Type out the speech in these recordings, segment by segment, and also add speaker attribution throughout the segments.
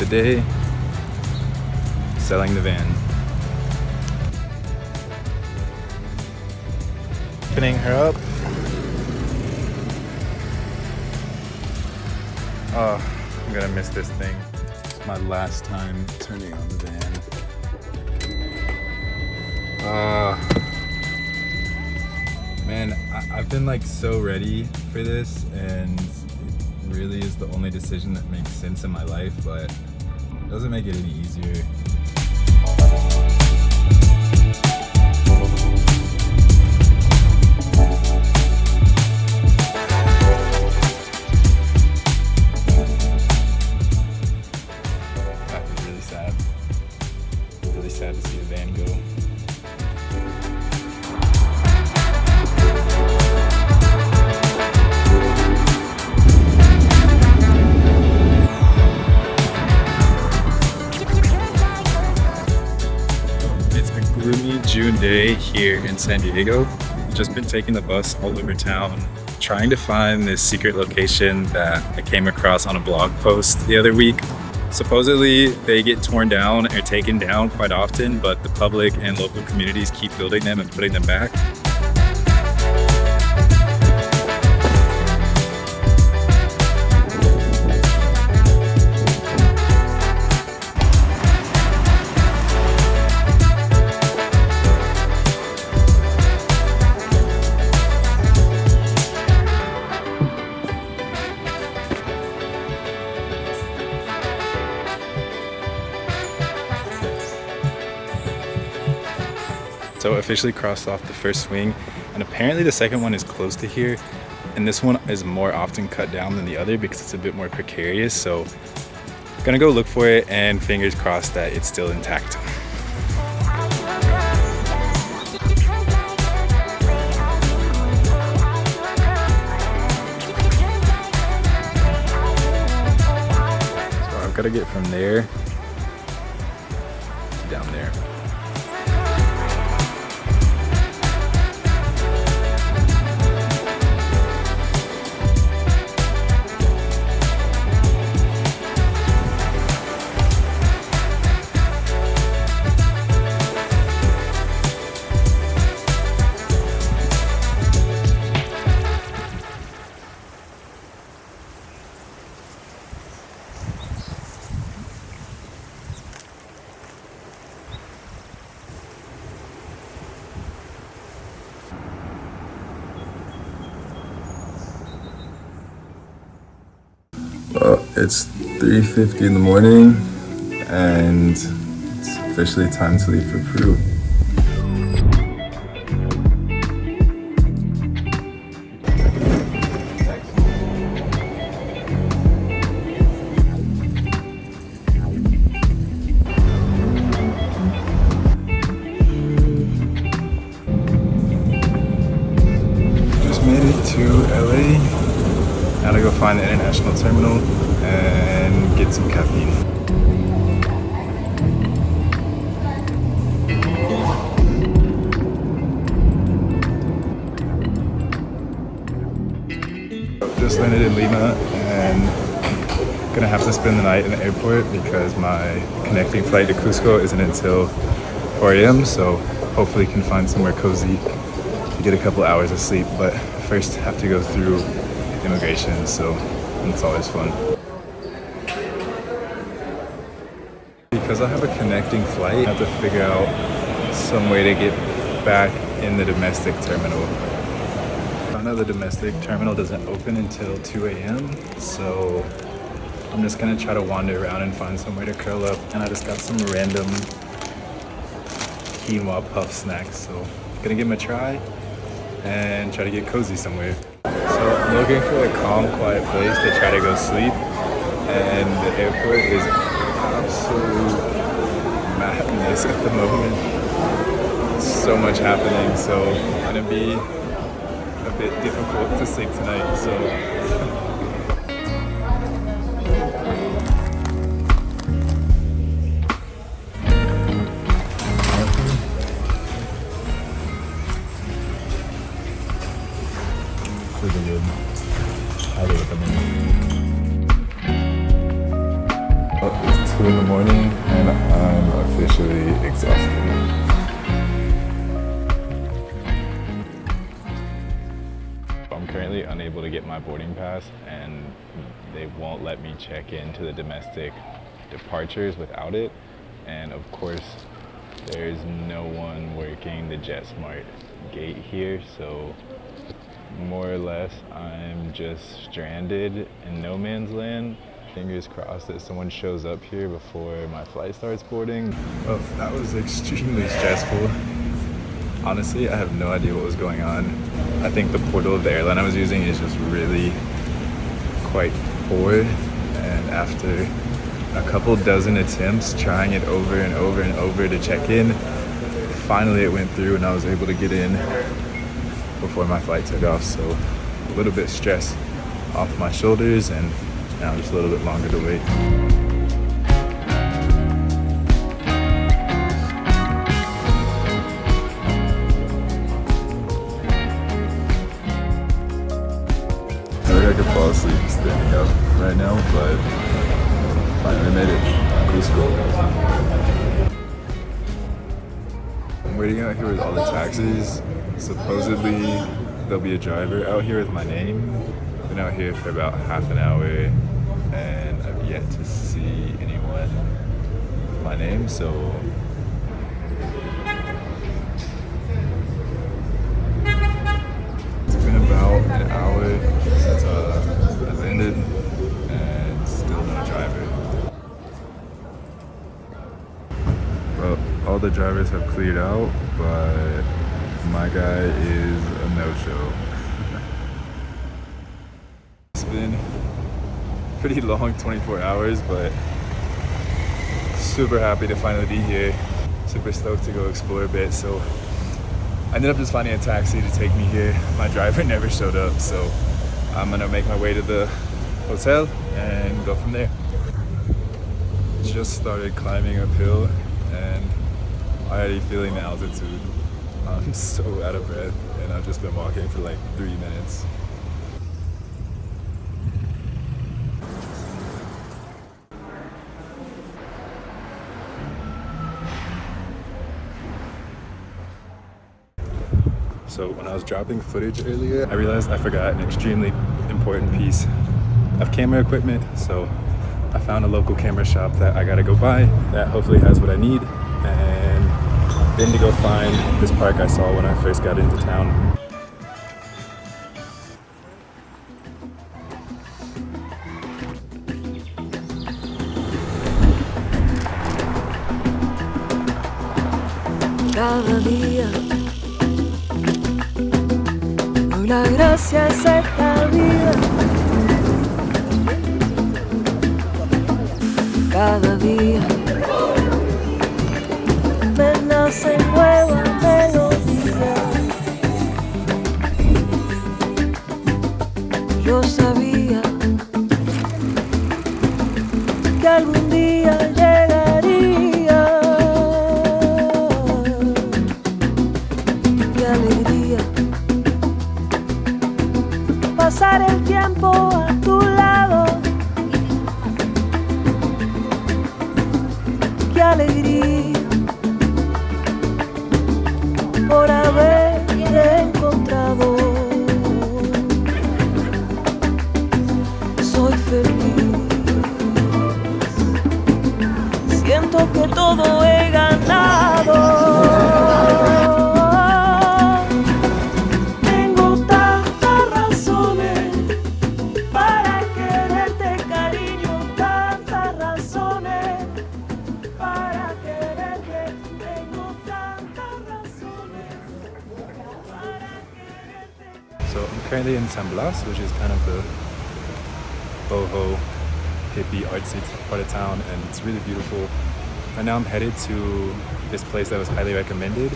Speaker 1: day, selling the van. Opening her up. Oh, I'm gonna miss this thing. My last time turning on the van. Man, I've been like so ready for this, and it really is the only decision that makes sense in my life, but it doesn't make it any easier. That was really sad. Really sad to see the van go. Gloomy June day here in San Diego. Just been taking the bus all over town, trying to find this secret location that I came across on a blog post the other week. Supposedly they get torn down or taken down quite often, but the public and local communities keep building them and putting them back. So officially crossed off the first swing, and apparently the second one is close to here, and this one is more often cut down than the other because it's a bit more precarious. So gonna go look for it, and fingers crossed that it's still intact. So I've got to get from there to down there. Well, it's 3:50 in the morning, and it's officially time to leave for Peru. Just made it to LA. Now to go find the international terminal and get some caffeine. Just landed in Lima and gonna have to spend the night in the airport because my connecting flight to Cusco isn't until 4 a.m. So hopefully can find somewhere cozy to get a couple hours of sleep, but first have to go through immigration, so it's always fun. Because I have a connecting flight, I have to figure out some way to get back in the domestic terminal. I know the domestic terminal doesn't open until 2 a.m. so I'm just gonna try to wander around and find somewhere to curl up, and I just got some random quinoa puff snacks, so I'm gonna give them a try and try to get cozy somewhere. So I'm looking for a calm, quiet place to try to go sleep, and the airport is absolute madness at the moment. So much happening, so it's gonna be a bit difficult to sleep tonight. So pretty good. Highly recommend. Oh, it's 2 morning and I'm officially exhausted. I'm currently unable to get my boarding pass and they won't let me check into the domestic departures without it. And of course, there's no one working the JetSmart gate here, so more or less I'm just stranded in no man's land. Fingers crossed that someone shows up here before my flight starts boarding. Well, that was extremely stressful. Honestly, I have no idea what was going on. I think the portal of the airline I was using is just really quite poor, and after a couple dozen attempts trying it over and over and over to check in, finally it went through and I was able to get in before my flight took off. So a little bit stress off my shoulders and now just a little bit longer to wait. I think I could fall asleep standing up right now, but finally made it. Cusco. I'm waiting out here with all the taxis. Supposedly there'll be a driver out here with my name. Been out here for about half an hour and I've yet to see anyone with my name, so it's been about an hour since I landed and still no driver. Well, all the drivers have cleared out, but my guy is a no-show. It's been pretty long 24 hours, but super happy to finally be here. Super stoked to go explore a bit. So I ended up just finding a taxi to take me here. My driver never showed up, so I'm gonna make my way to the hotel and go from there. Just started climbing uphill and already feeling the altitude. I'm so out of breath and I've just been walking for like 3 minutes. So when I was dropping footage earlier, I realized I forgot an extremely important piece of camera equipment. So I found a local camera shop that I gotta go by that hopefully has what I need, and then to go find this park I saw when I first got into town.
Speaker 2: Cada día una gracia es esta vida. Cada día me nace nueva melodía. Yo sabía que algún día llegaría. Qué alegría pasar el tiempo a tu lado. Qué alegría por haberte encontrado. Soy feliz, siento que todo he ganado.
Speaker 1: So I'm currently in San Blas, which is kind of the boho, hippie, artsy part of town, and it's really beautiful. Right now I'm headed to this place that was highly recommended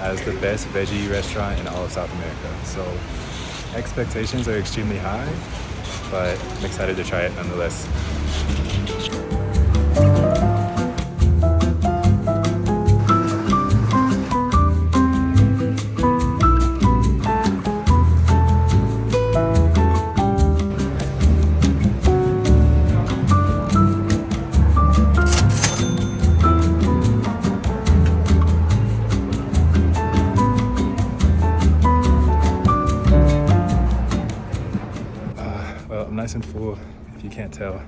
Speaker 1: as the best veggie restaurant in all of South America. So expectations are extremely high, but I'm excited to try it nonetheless. can't tell,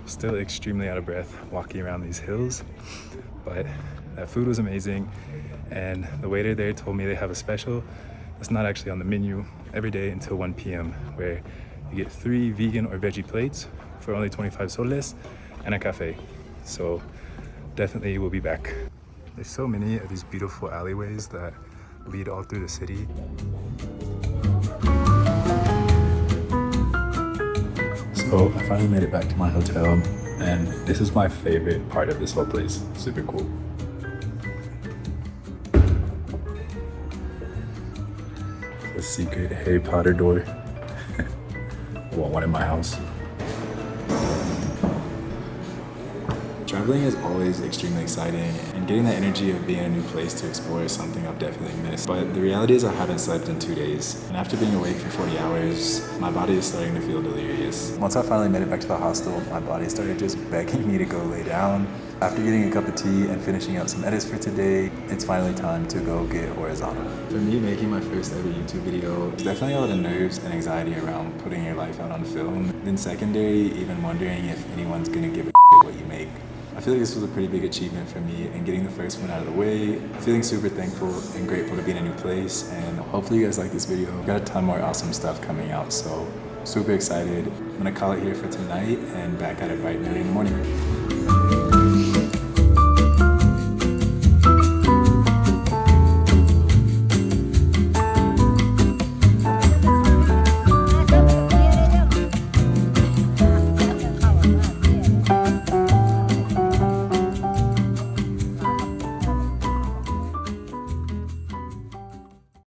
Speaker 1: still extremely out of breath walking around these hills, but that food was amazing. And the waiter there told me they have a special that's not actually on the menu every day until 1 p.m. where you get 3 vegan or veggie plates for only 25 soles and a cafe. So definitely we'll be back. There's so many of these beautiful alleyways that lead all through the city. So I finally made it back to my hotel, and this is my favorite part of this whole place. Super cool. The secret Harry Potter door. I want one in my house. Traveling is always extremely exciting, and getting that energy of being in a new place to explore is something I've definitely missed. But the reality is I haven't slept in 2 days, and after being awake for 40 hours, my body is starting to feel delirious. Once I finally made it back to the hostel, my body started just begging me to go lay down. After getting a cup of tea and finishing up some edits for today, it's finally time to go get horizontal. For me, making my first ever YouTube video, there's definitely a lot of nerves and anxiety around putting your life out on film. Then secondary, even wondering if anyone's gonna give a shit what you make. I feel like this was a pretty big achievement for me, and getting the first one out of the way, feeling super thankful and grateful to be in a new place, and hopefully you guys like this video. We've got a ton more awesome stuff coming out, so super excited. I'm gonna call it here for tonight and back at it bright and early in the morning.